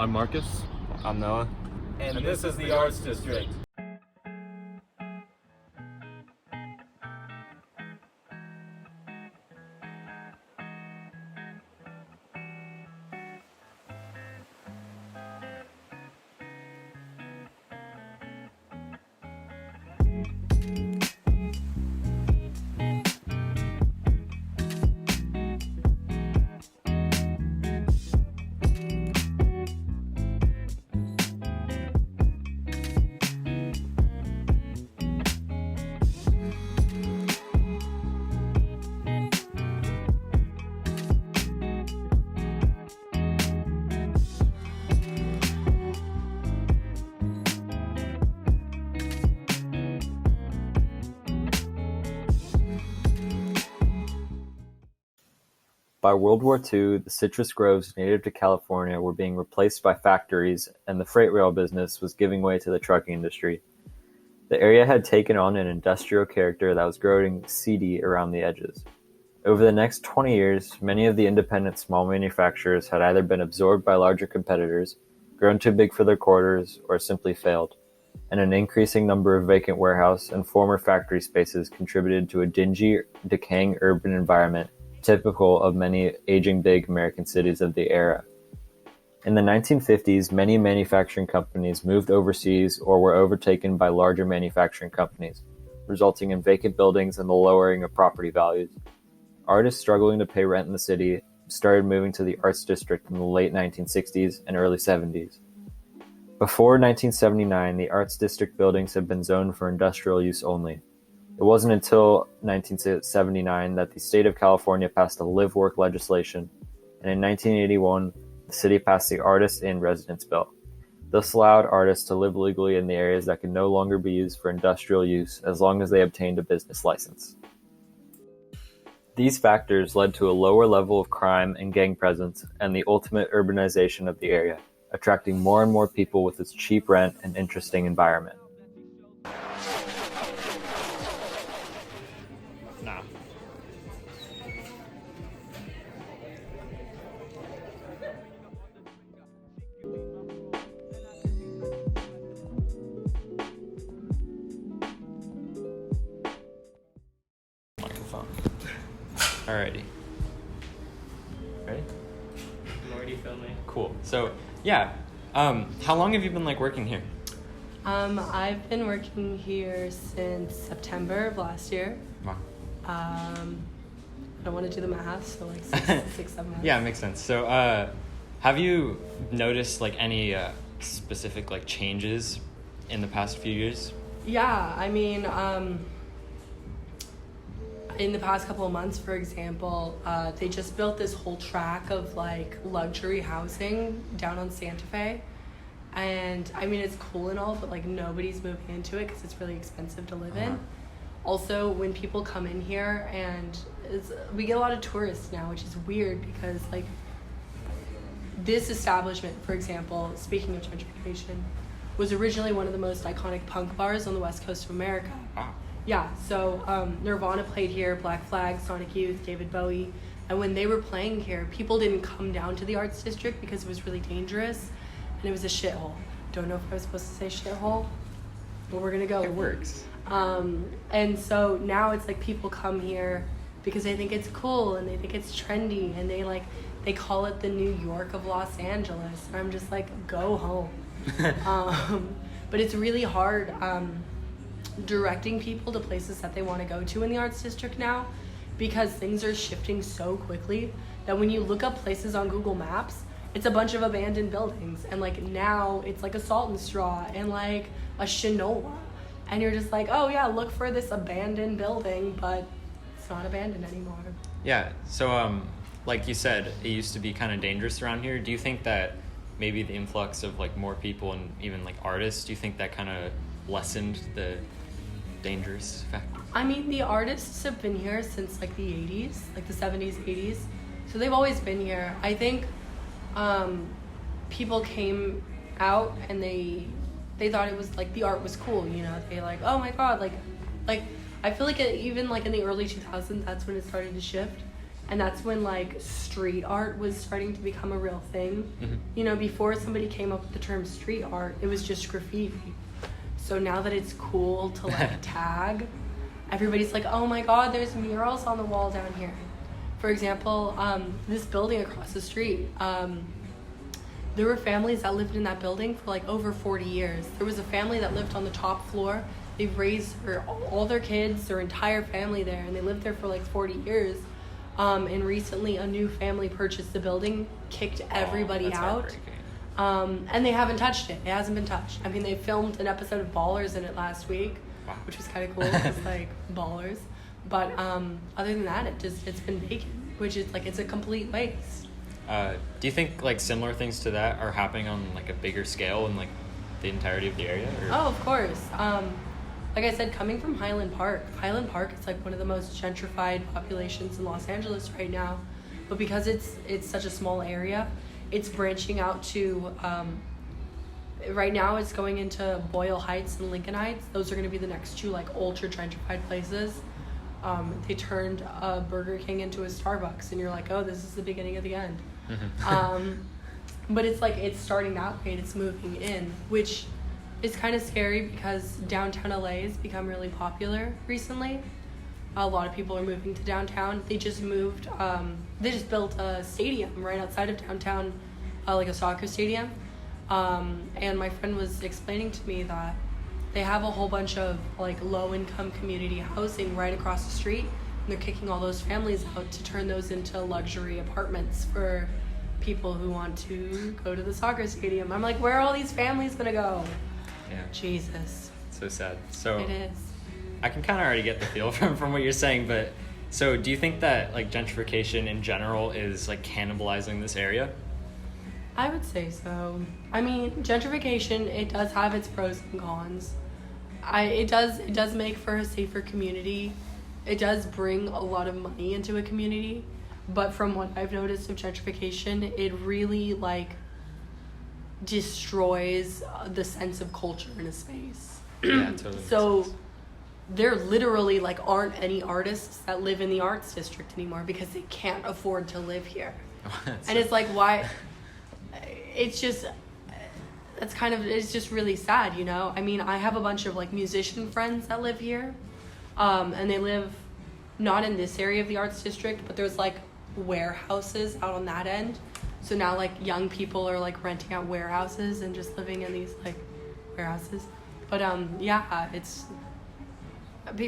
I'm Marcus. I'm Noah. And this is the Arts District. By World War II, the citrus groves native to California were being replaced by factories, and the freight rail business was giving way to the trucking industry. The area had taken on an industrial character that was growing seedy around the edges. Over the next 20 years, many of the independent small manufacturers had either been absorbed by larger competitors, grown too big for their quarters, or simply failed, and an increasing number of vacant warehouse and former factory spaces contributed to a dingy, decaying urban environment typical of many aging big American cities of the era. In the 1950s, many manufacturing companies moved overseas or were overtaken by larger manufacturing companies, resulting in vacant buildings and the lowering of property values. Artists struggling to pay rent in the city started moving to the Arts District in the late 1960s and early 70s. Before 1979, the Arts District buildings had been zoned for industrial use only. It wasn't until 1979 that the state of California passed a live-work legislation, and in 1981, the city passed the Artists in Residence Bill. This allowed artists to live legally in the areas that could no longer be used for industrial use as long as they obtained a business license. These factors led to a lower level of crime and gang presence and the ultimate urbanization of the area, attracting more and more people with its cheap rent and interesting environment. Microphone. Alrighty. Ready? I'm already filming. Cool. So, yeah. How long have you been working here? I've been working here since September of last year. Wow. I don't want to do the math, so six, 7 months. Yeah, it makes sense. So, have you noticed any specific changes in the past few years? Yeah, I mean, in the past couple of months, for example, they just built this whole track of luxury housing down on Santa Fe. And I mean, it's cool and all, but nobody's moving into it because it's really expensive to live in. Also, when people come in here, and we get a lot of tourists now, which is weird because this establishment, for example, speaking of gentrification, was originally one of the most iconic punk bars on the west coast of America. Wow. Yeah, so Nirvana played here, Black Flag, Sonic Youth, David Bowie, and when they were playing here, people didn't come down to the Arts District because it was really dangerous, and it was a shithole. Don't know if I was supposed to say shithole, but we're gonna go. It works. And so now it's people come here because they think it's cool and they think it's trendy, and they call it the New York of Los Angeles, and I'm just go home. But it's really hard directing people to places that they want to go to in the Arts District now, because things are shifting so quickly that when you look up places on Google Maps, it's a bunch of abandoned buildings, and now it's a Salt and Straw and a Shinola, and you're just oh yeah, look for this abandoned building, but it's not abandoned anymore. Yeah, so like you said, it used to be kind of dangerous around here. Do you think that maybe the influx of more people and even artists, do you think that kind of lessened the dangerous factor? I mean, the artists have been here since the 80s, the 70s, 80s. So they've always been here. I think people came out and they thought it was the art was cool, they oh my god, I feel even in the early 2000s, that's when it started to shift. And that's when like street art was starting to become a real thing. You know, before somebody came up with the term street art, it was just graffiti. So now that it's cool to like tag, everybody's like, oh my god, there's murals on the wall down here. For example, this building across the street, there were families that lived in that building for like over 40 years. There was a family that lived on the top floor. They raised all their kids, their entire family there, and they lived there for like 40 years. And recently a new family purchased the building, kicked everybody out. And they haven't touched it. It hasn't been touched. I mean, they filmed an episode of Ballers in it last week, which was kind of cool. It's like Ballers. But other than that, it's been vacant, which is like, it's a complete waste. Do you think like similar things to that are happening on like a bigger scale in like the entirety of the area? Or? Oh, of course. Like I said, coming from Highland Park is like one of the most gentrified populations in Los Angeles right now. But because it's such a small area, it's branching out to, right now it's going into Boyle Heights and Lincoln Heights. Those are going to be the next two like ultra gentrified places. They turned a Burger King into a Starbucks, and you're like, oh, this is the beginning of the end. But it's like, it's starting that way and it's moving in, which is kind of scary because downtown LA has become really popular recently. A lot of people are moving to downtown. They just built a stadium right outside of downtown, like a soccer stadium. And my friend was explaining to me that they have a whole bunch of like low-income community housing right across the street, and they're kicking all those families out to turn those into luxury apartments for people who want to go to the soccer stadium. I'm like, where are all these families gonna go? Yeah. Jesus. So sad. So it is. I can kind of already get the feel from what you're saying, but so do you think that like gentrification in general is like cannibalizing this area? I would say so. I mean, gentrification, it does have its pros and cons. It does make for a safer community. It does bring a lot of money into a community, but from what I've noticed of gentrification, it really like destroys the sense of culture in a space. Yeah, totally. So there literally like aren't any artists that live in the arts district anymore because they can't afford to live here. And it's like, why? It's just, it's just really sad, you know? I mean, I have a bunch of like musician friends that live here, and they live not in this area of the arts district, but there's like warehouses out on that end. So now like young people are like renting out warehouses and just living in these like warehouses. But yeah, it's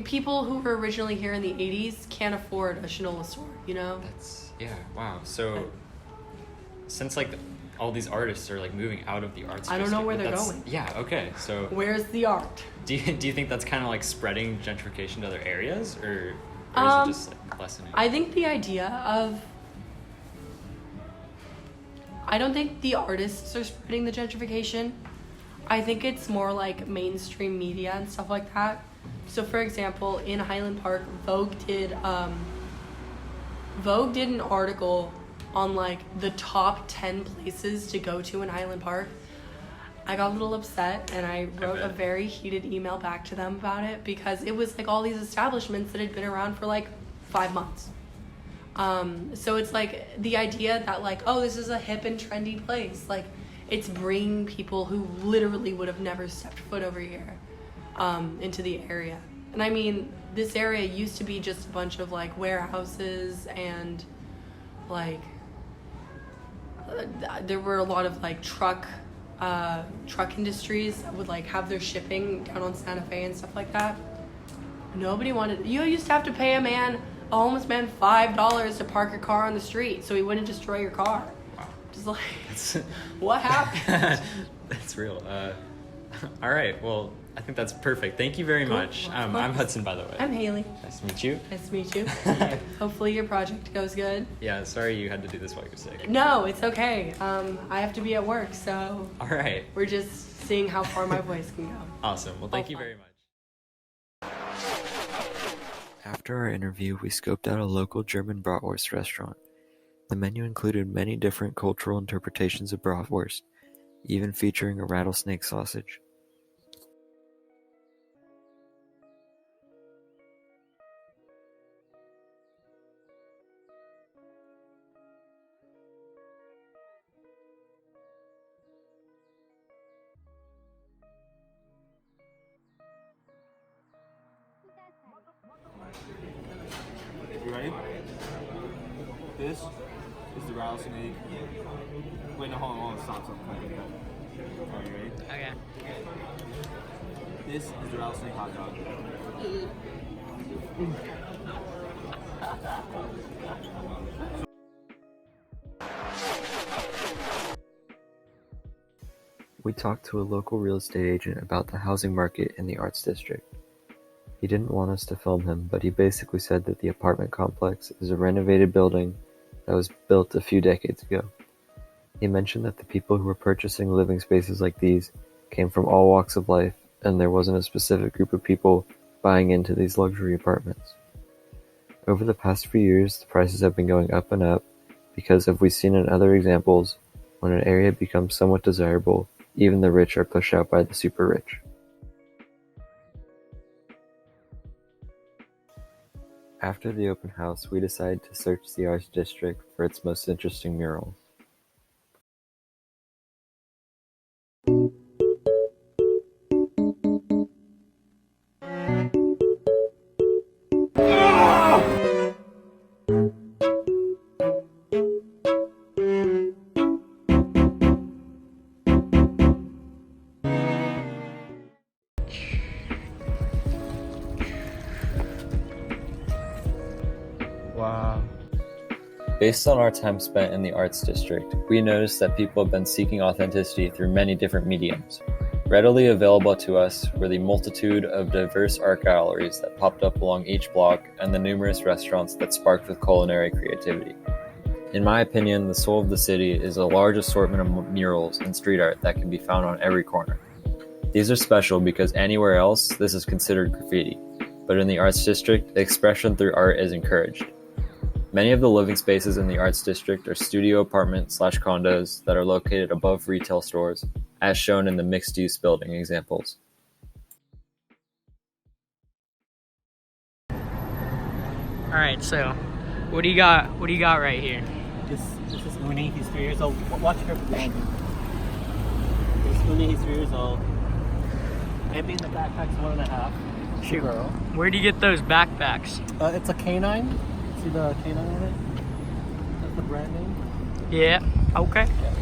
people who were originally here in the 80s can't afford a Shinola store, you know? Wow. So since like all these artists are like moving out of the arts, I don't know where they're going. Yeah, okay. So where's the art? Do you think that's kind of like spreading gentrification to other areas, or is it just like lessening? I think the idea of, I don't think the artists are spreading the gentrification. I think it's more like mainstream media and stuff like that. So for example, in Highland Park, Vogue did an article on like the top 10 places to go to in Highland Park. I got a little upset and I wrote a very heated email back to them about it because it was like all these establishments that had been around for like 5 months. So it's like the idea that like, oh, this is a hip and trendy place. Like it's bringing people who literally would have never stepped foot over here into the area. And I mean, this area used to be just a bunch of like warehouses and like there were a lot of like truck industries that would like have their shipping down on Santa Fe and stuff like that. Nobody wanted, you used to have to pay a homeless man $5 to park your car on the street so he wouldn't destroy your car. Wow. Just like, what happened? That's real. All right, well, I think that's perfect. Thank you very much. I'm Hudson, by the way. I'm Haley. Nice to meet you. Nice to meet you. Hopefully your project goes good. Yeah, sorry you had to do this while you're sick. No, it's okay. I have to be at work, so all right. We're just seeing how far my voice can go. Awesome. Well, thank you very much. After our interview, we scoped out a local German bratwurst restaurant. The menu included many different cultural interpretations of bratwurst, even featuring a rattlesnake sausage. This is the rattlesnake. Wait, no, hold on, stop. Are you ready? Okay. This is the rattlesnake hot dog. We talked to a local real estate agent about the housing market in the Arts District. He didn't want us to film him, but he basically said that the apartment complex is a renovated building that was built a few decades ago. He mentioned that the people who were purchasing living spaces like these came from all walks of life, and there wasn't a specific group of people buying into these luxury apartments. Over the past few years, the prices have been going up and up because, as we've seen in other examples, when an area becomes somewhat desirable, even the rich are pushed out by the super rich. After the open house, we decided to search the Arts District for its most interesting murals. Wow. Based on our time spent in the Arts District, we noticed that people have been seeking authenticity through many different mediums. Readily available to us were the multitude of diverse art galleries that popped up along each block and the numerous restaurants that sparked with culinary creativity. In my opinion, the soul of the city is a large assortment of murals and street art that can be found on every corner. These are special because anywhere else, this is considered graffiti, but in the Arts District, expression through art is encouraged. Many of the living spaces in the Arts District are studio apartments/condos that are located above retail stores, as shown in the mixed-use building examples. All right, so what do you got? What do you got right here? This is Uni. He's 3 years old. Watch her behind him. This is Uni. He's 3 years old. Maybe in the backpack's 1.5. Shoot. Girl. Where do you get those backpacks? It's a canine. See the canine on it? That's the brand name. Yeah. Okay. Yeah.